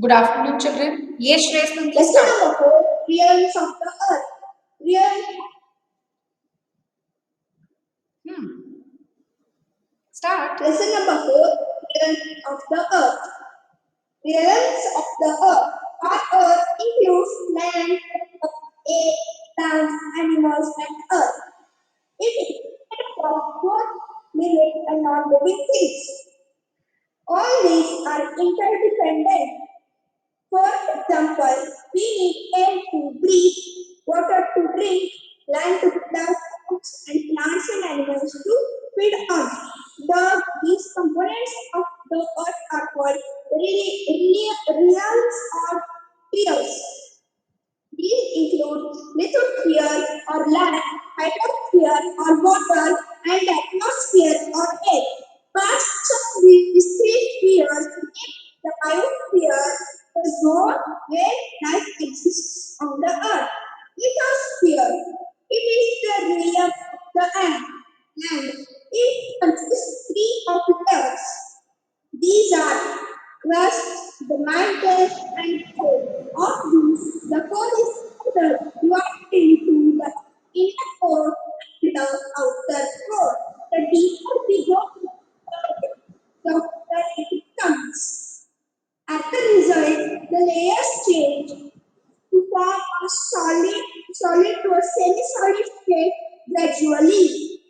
Good afternoon, children. Yes, Shreyas, please Lesson start. number 4, Realms of the Earth. Real, Hmm. Start. Lesson number 4, Realms of the Earth. Realms of the Earth. Our Earth includes land, air, plants, animals, and Earth. It is made up of both living and non-living things. All these are interdependent. For example, we need air to breathe, water to drink, land to plant foods, and plants and animals to feed us. These components of the earth are called realms or spheres. These include lithosphere or land, hydrosphere or water, and atmosphere or air. Parts of these three spheres make the biosphere, the zone where life exists on the earth. Lithosphere, it is the realm of the land. It consists three of layers. These are crust, the mantle, and core. Of these, the core is divided into the inner core and the outer core. The deeper we go, the softer it becomes. As a result, the layers change to form a solid to a semi-solid state gradually.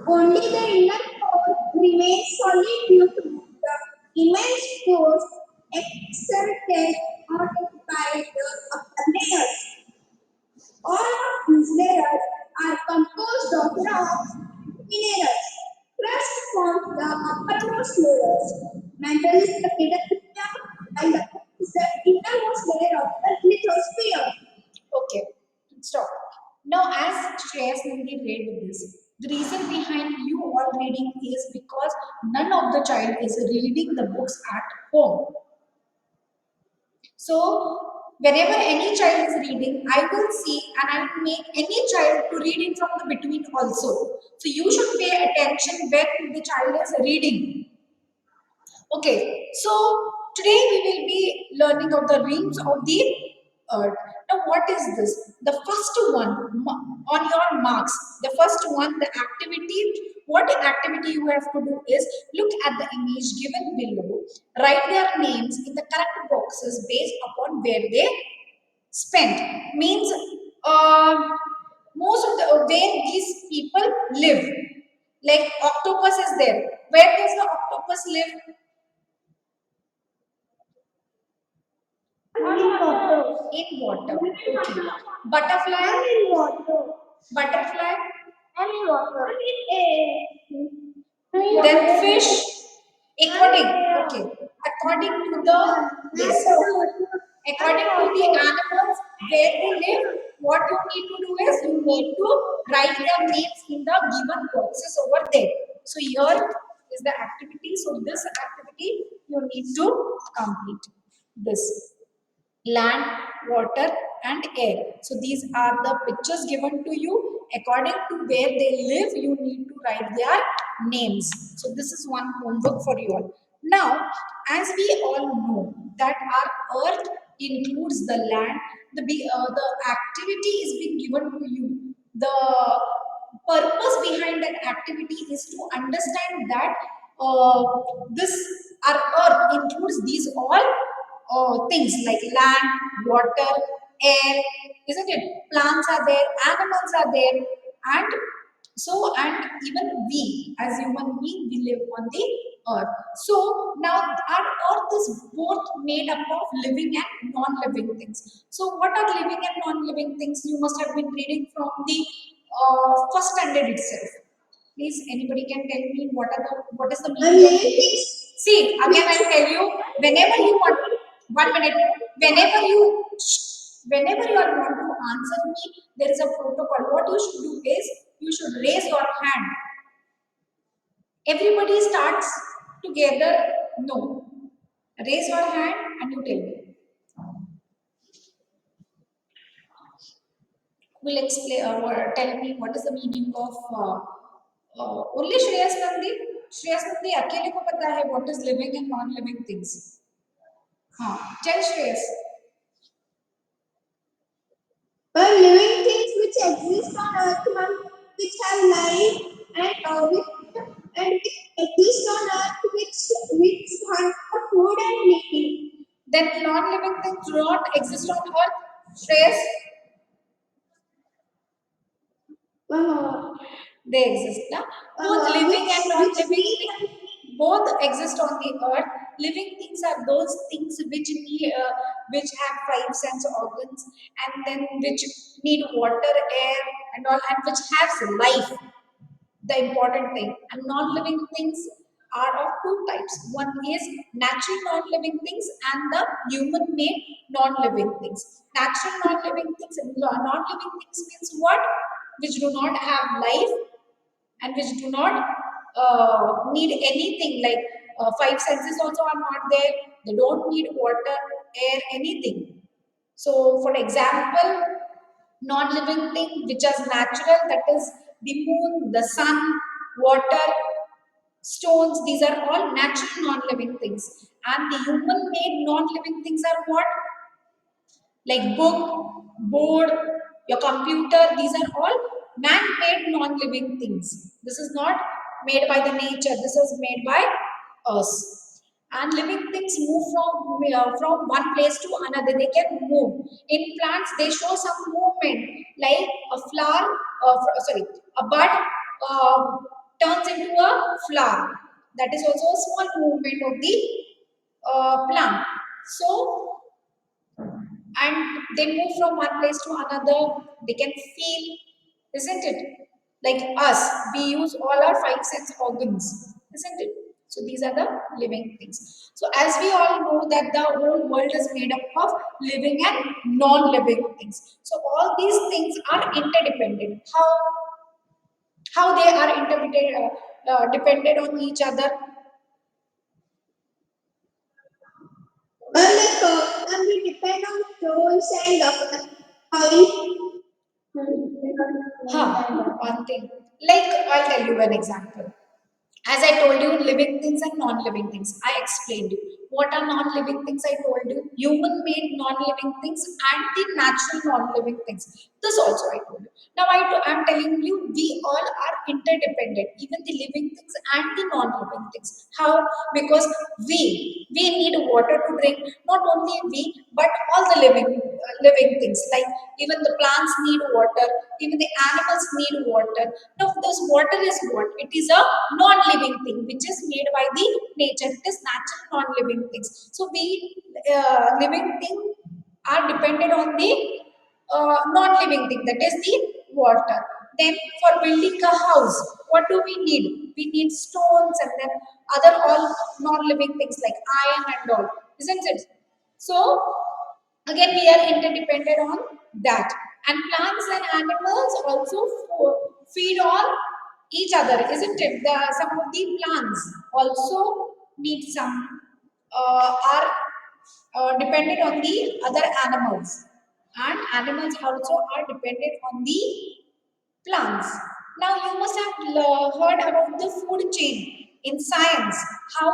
Only the inner core remains solid due to the immense force exerted on it by the upper layers. All of these layers are composed of rocks and minerals. Crust forms the uppermost layers. Mantle is the middle layer, while the core is the innermost layer of the lithosphere. Okay, stop. Now, as Shreyas Nandi read this, the reason behind you all reading is because none of the child is reading the books at home. So, whenever any child is reading, I will see and I will make any child to read in from the between also. So, you should pay attention when the child is reading. Okay, so today we will be learning of the rings of the earth. Now, what is this? The first one on your marks, the first one, the activity. What activity you have to do is look at the image given below, write their names in the correct boxes based upon where they spent. Means most of the where these people live. Like octopus is there. Where does the octopus live? In water. In water. Okay. Butterfly. And in water. Butterfly. And in water. And in air. Then fish. According. Okay. According to the yes. According to the animals where they live, what you need to do is you need to write their names in the given boxes over there. So here is the activity. So this activity you need to complete this. Land, water, and air. So these are the pictures given to you. According to where they live, you need to write their names. So this is one homework for you all. Now, as we all know that our earth includes the land, the activity is being given to you. The purpose behind that activity is to understand that uh, this our earth includes these all things like land, water, air, isn't it? Plants are there, animals are there, and so and even we as human being we live on the earth. So now our earth is both made up of living and non-living things. So what are living and non-living things? You must have been reading from the first standard itself. Please, anybody can tell me what is the A meaning of living living? things See, again which I'll tell you, whenever you want, 1 minute, whenever you are want to answer me, there is a protocol. What you should do is, you should raise your hand. Everybody starts together, no. Raise your hand and you tell me. Will explain or tell me what is the meaning of only Shreyas Nandi? Shreyas Nandi अकेले को पता है what is living and non-living things. Tell Shreyas. But living things which exist on earth, ma'am, which have life and which exist on earth, which hunt for food and living. Then non-living things do not exist on earth. Shreyas, Uh, they exist. Na? Both living and which non-living we things, can both exist on the earth. Living things are those things which need, which have five sense organs, and then which need water, air, and all, and which has life. The important thing. And non-living things are of two types. One is natural non-living things and the human-made non-living things. Natural non-living things, non-living things means what? Which do not have life and which do not need anything like five senses also are not there. They don't need water, air, anything. So, for example, non-living thing which is natural, that is the moon, the sun, water, stones. These are all natural non-living things. And the human-made non-living things are what? Like book, board, your computer, these are all man-made non-living things. This is not made by the nature, this is made by us. And living things move from one place to another. They can move. In plants, they show some movement, like a flower, sorry, a bud turns into a flower. That is also a small movement of the plant. So and they move from one place to another. They can feel, isn't it? Like us, we use all our five sense organs, isn't it? So these are the living things. So as we all know that the whole world is made up of living and non-living things. So all these things are interdependent. How they are dependent on each other. and we depend on stones and how One thing. Like I'll tell you an example. As I told you, living things and non-living things. I explained you. What are non-living things? I told you. Human-made non-living things and the natural non-living things. This also I told you. Now I'm telling you, we all are interdependent. Even the living things and the non-living things. How? Because we need water to drink. Not only we, but all the living things. Like even the plants need water. Even the animals need water. Now this water is what? It is a non-living thing which is made by the nature. It is natural non-living things. So we living thing are dependent on the non-living thing, that is the water. Then for building a house, what do we need? We need stones and then other all non-living things like iron and all, isn't it? So again we are interdependent on that. And plants and animals also feed on each other, isn't it? Some of the plants also need some are dependent on the other animals, and animals also are dependent on the plants. Now, you must have heard about the food chain in science, how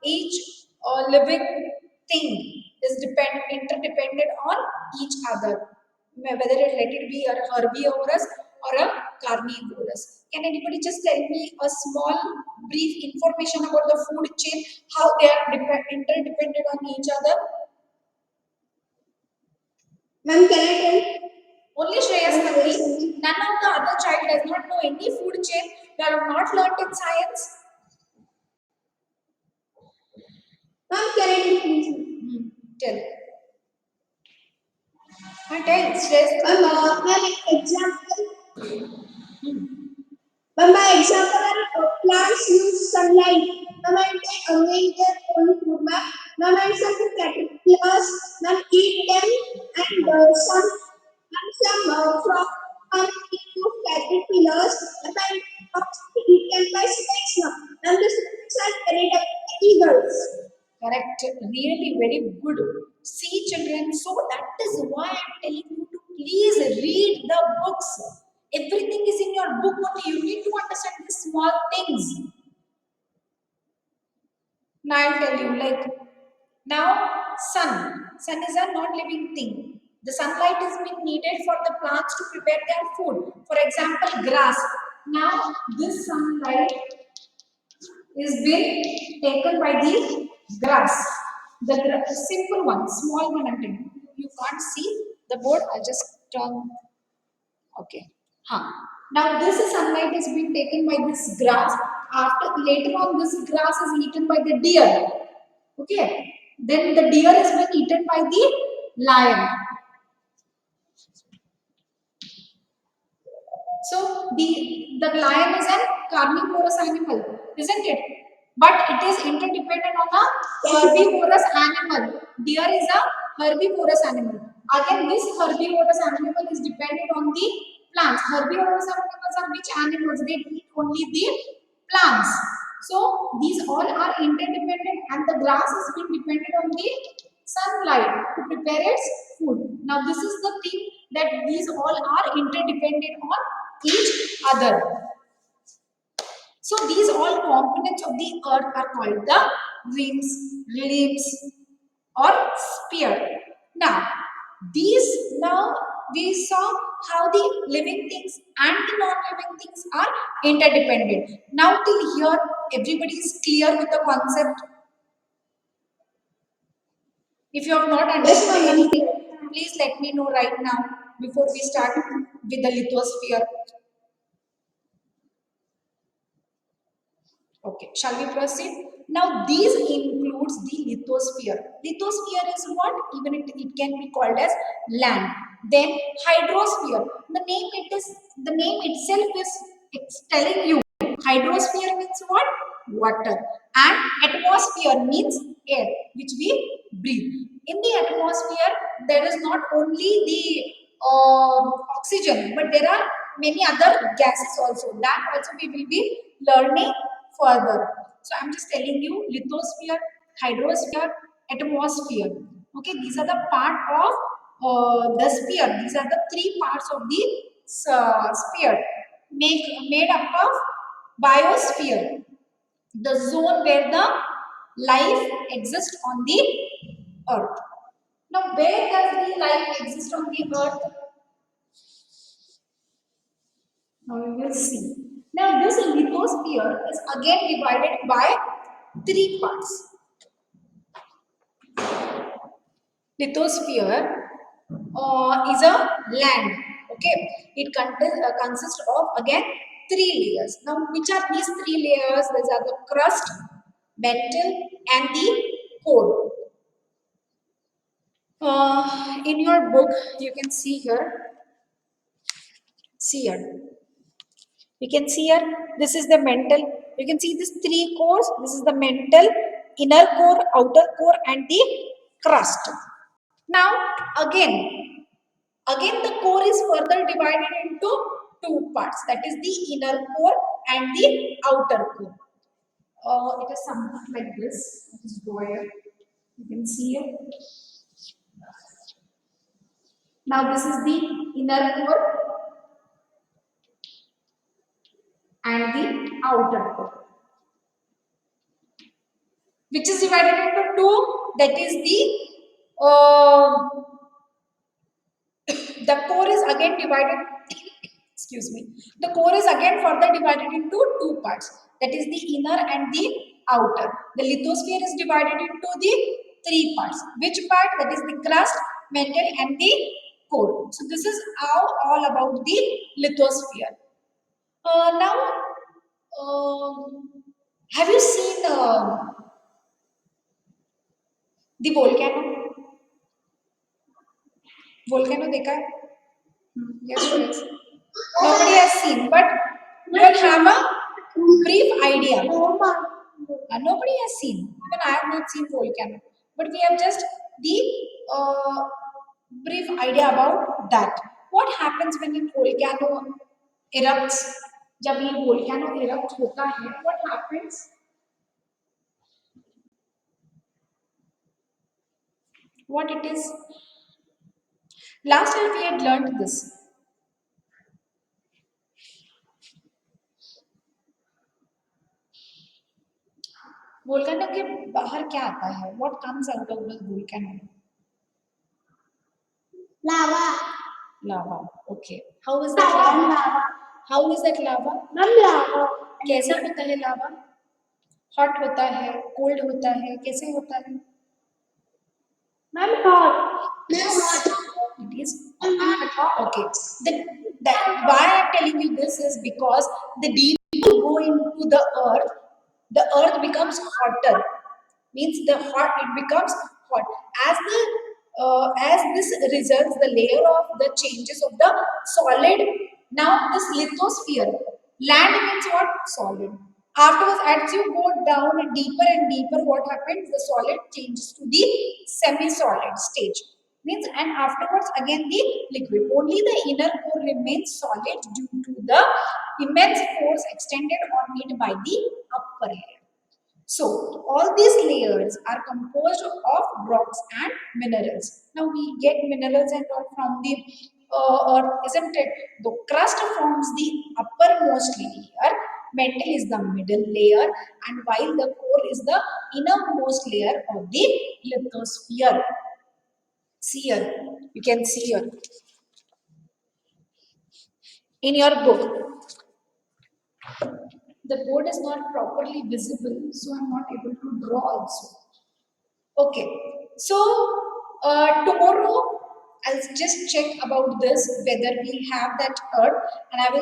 each living thing is interdependent on each other, whether let it be a herbivorous or a carnivorous. Can anybody just tell me a small, brief information about the food chain, how they are interdependent on each other? Ma'am, can I tell? Only Shreyas Ma'am, Nandi. yes, only. None of the other child does not know any food chain. They have not learnt in science. Ma'am, can I tell please? Tell. Tell. Shreyas Ma'am, Nandi. by example, plants use sunlight. Ma'am, and they make their own food. Ma'am, and some caterpillars, ma'am, eat them, and some frogs are eating of caterpillars, and frogs are eaten by snakes. Ma'am, the snakes are carried up by eagles. Correct. Really very good. See, children. So that is why I'm telling you to please read the books. Everything is in your book only. You need to understand these small things. Now I'll tell you. Like now, sun. Sun is a non-living thing. The sunlight is being needed for the plants to prepare their food. For example, grass. Now, this sunlight is being taken by the grass. The simple one, small one. I'm telling you. You can't see the board. I'll just turn. Okay. Huh. Now this sunlight is being taken by this grass. After later on, this grass is eaten by the deer. Okay. Then the deer is being eaten by the lion. So the lion is a carnivorous animal, isn't it? But it is interdependent on a herbivorous animal. Deer is a herbivorous animal. Again, this herbivorous animal is dependent on the plants. Herbivorous animals are which animals? They eat only the plants. So these all are interdependent, and the grass is being dependent on the sunlight to prepare its food. Now this is the thing that these all are interdependent on each other. So these all components of the earth are called the limbs or sphere. Now now we saw how the living things and the non-living things are interdependent. Now till here everybody is clear with the concept. If you have not understood anything, please let me know right now before we start with the lithosphere. Okay, shall we proceed? Now, these includes the lithosphere. Lithosphere is what? Even it can be called as land. Then hydrosphere. The name itself is it's telling you. Hydrosphere means what? Water. And atmosphere means air, which we breathe. In the atmosphere, there is not only the oxygen, but there are many other gases also. That also we will be learning further. So I'm just telling you lithosphere, hydrosphere, atmosphere. Okay, these are the part of the sphere. These are the three parts of the sphere made up of biosphere, the zone where the life exists on the earth. Now, where does the life exist on the earth? Now we will see. Now this lithosphere is again divided by three parts. Lithosphere is a land. Okay, it consists of again three layers. Now, which are these three layers? These are the crust, mantle, and the core. In your book, you can see here. See here. You can see here, this is the mantle. You can see these three cores. This is the mantle, inner core, outer core, and the crust. Now, again the core is further divided into two parts. That is the inner core and the outer core. It is something like this. Just go here. You can see it. Now, this is the inner core and the outer core, which is divided into two. That is the core is again divided. Excuse me. The core is again further divided into two parts. That is the inner and the outer. The lithosphere is divided into the three parts. Which part? That is the crust, mantle, and the core. So this is how all about the lithosphere. Now, have you seen the volcano? Volcano देखा है? Yes, yes. Nobody has seen, but you will have a brief idea. Nobody has seen. Even I have not seen volcano, but we have just the brief idea about that. What happens when a volcano erupts? जब ये volcano erupt होता है, what happens? What it is? Last time we had learned this. Volcano के बाहर क्या आता है? What comes out of the volcano? Lava. Lava. Okay. How is that lava? Lava. How is that lava? Ma'am, lava. कैसा होता है लावा? Hot होता है, कोल्ड होता है, कैसे होता है? Ma'am, hot. Ma'am, hot. It is Ma'am, hot. okay. Why I'm telling you this is because the deeper you go into the earth becomes hotter. Means the hot it becomes hot as this results the layer of the changes of the solid. Now this lithosphere, land means what? Solid. Afterwards, as you go down and deeper, what happens? The solid changes to the semi-solid stage. Means and afterwards again the liquid. Only the inner core remains solid due to the immense force extended on it by the upper layer. So, all these layers are composed of rocks and minerals. Now, we get minerals and all from the earth, isn't it? The crust forms the uppermost layer, metal is the middle layer, and while the core is the innermost layer of the lithosphere. See here, you can see here in your book. The board is not properly visible, so I'm not able to draw also. Okay, so tomorrow I'll just check about this whether we have that earth, and I will